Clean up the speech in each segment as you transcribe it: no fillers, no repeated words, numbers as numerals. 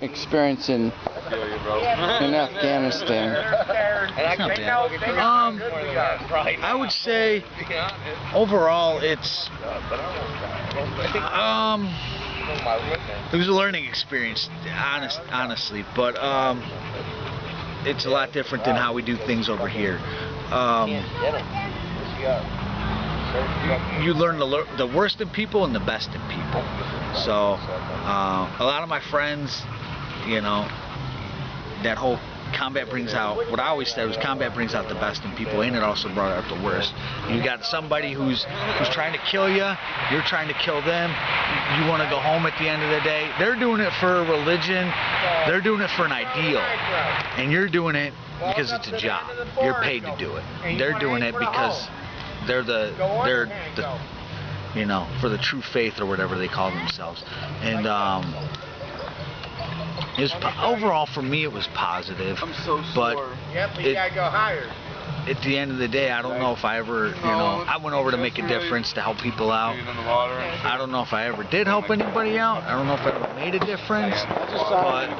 experience in Afghanistan? It's not bad. I would say overall it's it was a learning experience, honestly, but it's a lot different than how we do things over here. You learn the worst in people and the best in people. So a lot of my friends, you know, that whole combat brings out, what I always said was combat brings out the best in people, and it also brought out the worst. You got somebody who's trying to kill you, you're trying to kill them, you want to go home at the end of the day. They're doing it for a religion, they're doing it for an ideal, and you're doing it because it's a job. You're paid to do it. They're doing it because they're the you know, for the true faith or whatever they call themselves. And it was overall for me it was positive, but at the end of the day, I don't know if I ever, you know, I went over to make a difference, to help people out. I don't know if I ever did help anybody out. I don't know if I ever made a difference, but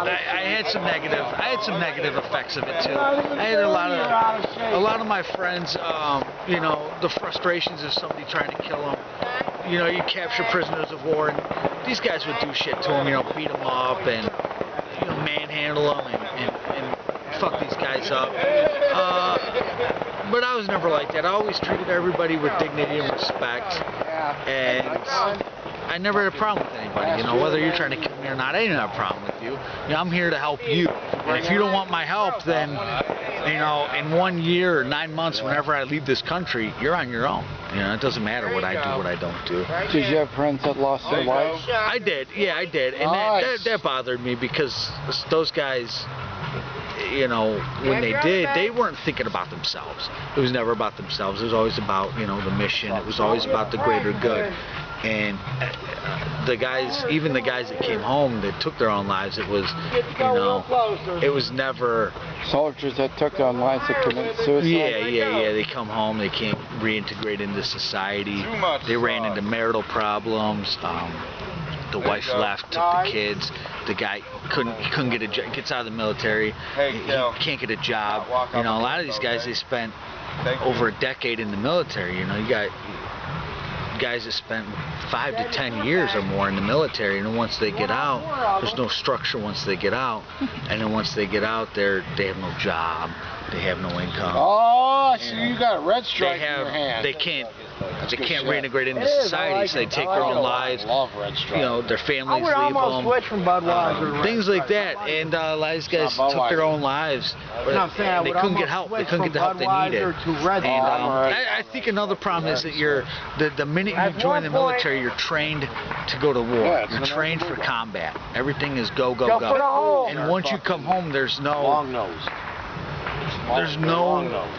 I had some negative effects of it too. I had a lot of my friends, you know, the frustrations of somebody trying to kill them. You know, you capture prisoners of war, and these guys would do shit to them, you know, beat them up and, you know, manhandle them and fuck these guys up. But I was never like that. I always treated everybody with dignity and respect, and I never had a problem with anybody. You know, whether you're trying to kill me or not, I didn't have a problem with you. You know, I'm here to help you. And if you don't want my help, then, you know, in 1 year or 9 months, whenever I leave this country, you're on your own. You know, it doesn't matter what I do, what I don't do. Did you have friends that lost their lives? I did, yeah, I did. And that bothered me, because those guys, you know, when they did, they weren't thinking about themselves. It was never about themselves. It was always about, you know, the mission. It was always about the greater good. And the guys, even the guys that came home that took their own lives, it was, you know, it was never soldiers that took their own lives that committed suicide. Yeah. They come home, they can't reintegrate into society. They ran into marital problems. The wife left, took the kids. The guy couldn't get a job. Gets out of the military. He can't get a job. You know, a lot of these guys, they spent over a decade in the military. You know, you got guys that spent 5 to 10 years or more in the military, and then once they get out, there's no structure once they get out, and then once they get out, they have no job, they have no income. Oh, so you got a red stripe in your hand. They can't reintegrate into society, so they take their own lives. You know, their families leave them. Things like that, and a lot of these guys took their own lives. They couldn't get help. They couldn't get the help they needed. And I think another problem is that the minute you join the military, you're trained to go to war. You're trained for combat. Everything is go, go, go. And once you come home, there's no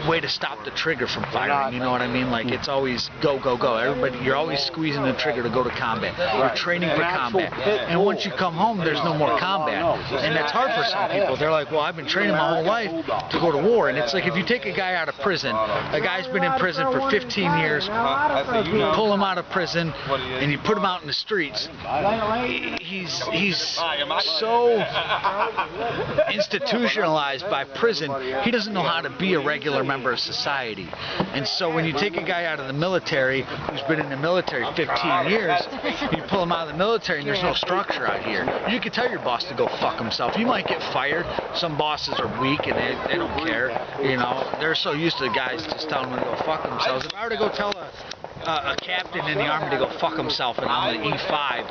way to stop the trigger from firing, you know what I mean? Like, it's always go, go, go. Everybody, you're always squeezing the trigger to go to combat. You're training for combat. And once you come home, there's no more combat. And that's hard for some people. They're like, well, I've been training my whole life to go to war. And it's like, if you take a guy out of prison, a guy's been in prison for 15 years, you pull him out of prison, and you put him out in the streets, he's so institutionalized by prison, he doesn't know how to be a regular member of society. And so when you take a guy out of the military who's been in the military 15 years, you pull him out of the military and there's no structure out here. You can tell your boss to go fuck himself. You might get fired. Some bosses are weak and they don't care. You know, they're so used to the guys just telling them to go fuck themselves. If I were to go tell a captain in the army to go fuck himself and I'm the E5,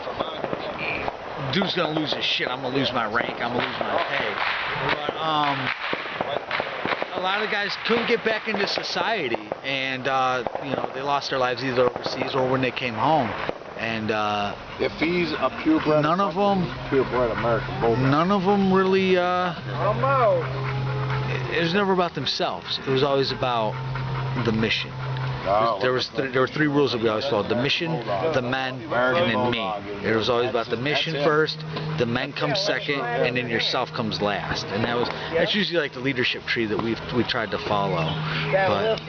dude's gonna lose his shit. I'm gonna lose my rank. I'm gonna lose my pay. But a lot of guys couldn't get back into society, and you know, they lost their lives either overseas or when they came home. And if he's a purebred, none of them, purebred American bulldog, none of them really. It was never about themselves. It was always about the mission. There were 3 rules that we always followed: the mission, the men, and then me. It was always about the mission first, the men come second, and then yourself comes last. And that's usually like the leadership tree that we tried to follow. But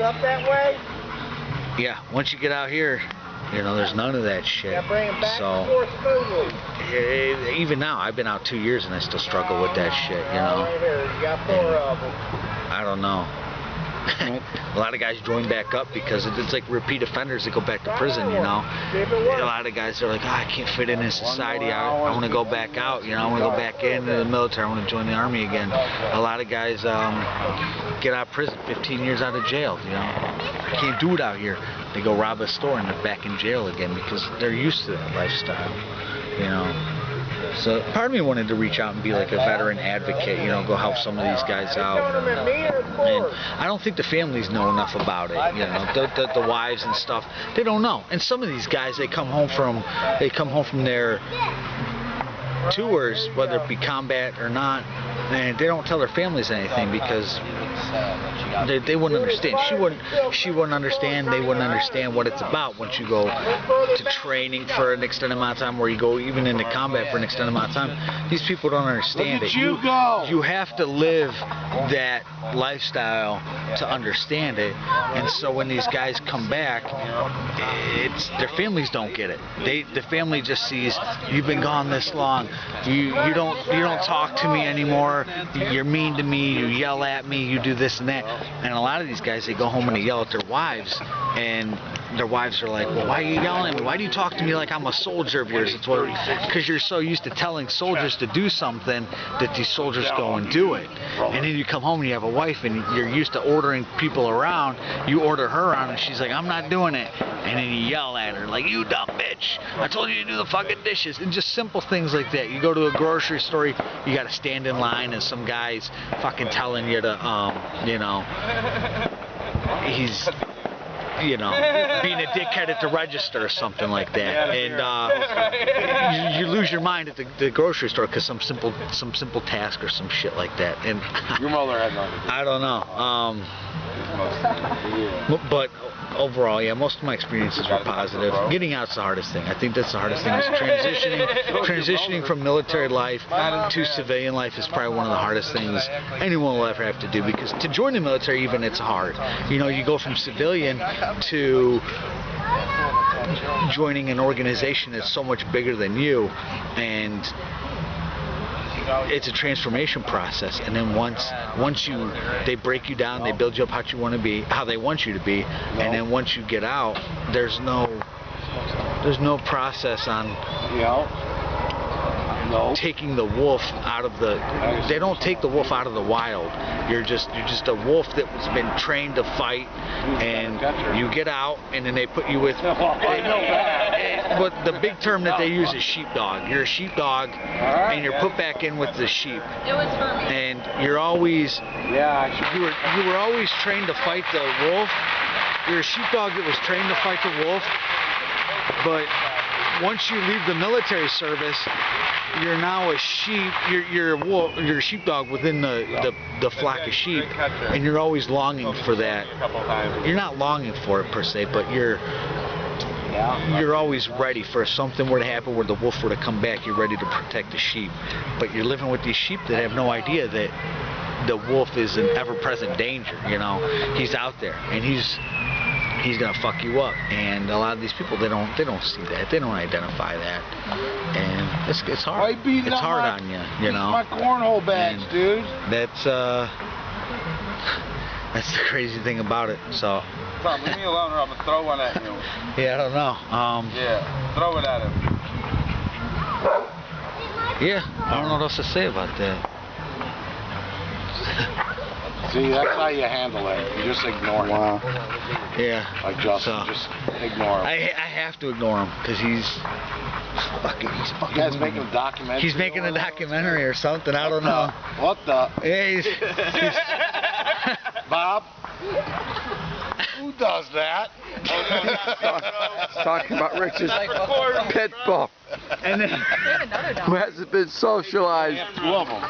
yeah, once you get out here, You know, there's none of that shit. So even now, I've been out 2 years and I still struggle with that shit. You know, and I don't know. A lot of guys join back up because it's like repeat offenders that go back to prison, you know. A lot of guys are like, oh, I can't fit in society. I want to go back out, you know. I want to go back into the military. I want to join the army again. A lot of guys get out of prison, 15 years out of jail, you know. I can't do it out here. They go rob a store and they're back in jail again because they're used to that lifestyle, you know. So part of me wanted to reach out and be like a veteran advocate, you know, go help some of these guys out. And I don't think the families know enough about it, you know, the wives and stuff, they don't know. And some of these guys, they come home from their tours, whether it be combat or not, and they don't tell their families anything because they wouldn't understand. She wouldn't understand. They wouldn't understand what it's about once you go to training for an extended amount of time, or you go even into combat for an extended amount of time. These people don't understand it. You have to live that lifestyle to understand it. And so when these guys come back, their families don't get it. The family just sees, you've been gone this long. You don't talk to me anymore. You're mean to me. You yell at me. You do this and that. And a lot of these guys, they go home and they yell at their wives, and their wives are like, well, why are you yelling at me? Why do you talk to me like I'm a soldier of yours? It's because you're so used to telling soldiers to do something that these soldiers go and do it. And then you come home and you have a wife and you're used to ordering people around. You order her around and she's like, I'm not doing it. And then you yell at her like, you dumb bitch. I told you to do the fucking dishes. And just simple things like that. You go to a grocery store, you got to stand in line and some guy's fucking telling you to, you know, he's, you know, being a dickhead at the register or something like that, and you lose your mind at the grocery store because some simple task or some shit like that. And your mother had nothing to do. I don't know. But overall, yeah, most of my experiences were positive. Getting out's the hardest thing. I think that's the hardest thing. Is transitioning from military life to civilian life is probably one of the hardest things anyone will ever have to do, because to join the military, even, it's hard. You know, you go from civilian to joining an organization that's so much bigger than you, and it's a transformation process. And then once they break you down, they build you up how they want you to be, and then once you get out, there's no process on taking the wolf out of they don't take the wolf out of the wild. You're just a wolf that has been trained to fight, and you get out and then they put you with but the big term that they use is sheepdog. You're a sheepdog and you're put back in with the sheep. And you're always you were always trained to fight the wolf. You're a sheepdog that was trained to fight the wolf, but once you leave the military service, you're now a sheep. You're a sheepdog within the flock of sheep, and you're always longing for that. You're not longing for it per se, but you're always ready for if something were to happen, where the wolf were to come back. You're ready to protect the sheep, but you're living with these sheep that have no idea that the wolf is an ever-present danger. You know, he's out there and he's gonna fuck you up, and a lot of these people, they don't see that, they don't identify that, and it's hard. It's hard on you, you know. My cornhole badge, dude. That's the crazy thing about it. So. Tom, leave me alone, or I'm gonna throw one at you. Yeah, I don't know. Yeah, throw it at him. Yeah, I don't know what else to say about that. See, that's how you handle it. You just ignore him. Wow. Yeah. Like Justin, just ignore him. I have to ignore him because he's fucking. You guys making a documentary? He's making a documentary or something. I don't know. What the? Yeah, he's Bob? Who does that? Talking about Rich's pit bull. And then, who hasn't been socialized. 2 of them.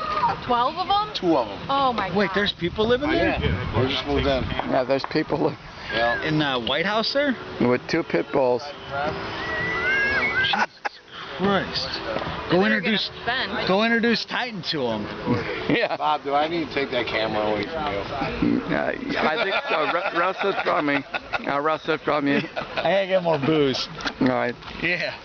12 of them? 2 of them. Oh my God. Wait, there's people living there? Yeah, we just moved in. Yeah, there's people living in the White House there? with 2 pit bulls. Jesus Christ. Go introduce Titan to him. Yeah. Bob, do I need to take that camera away from you? I think so. Russ it from me. Russ it from you. I gotta get more booze. All right. Yeah.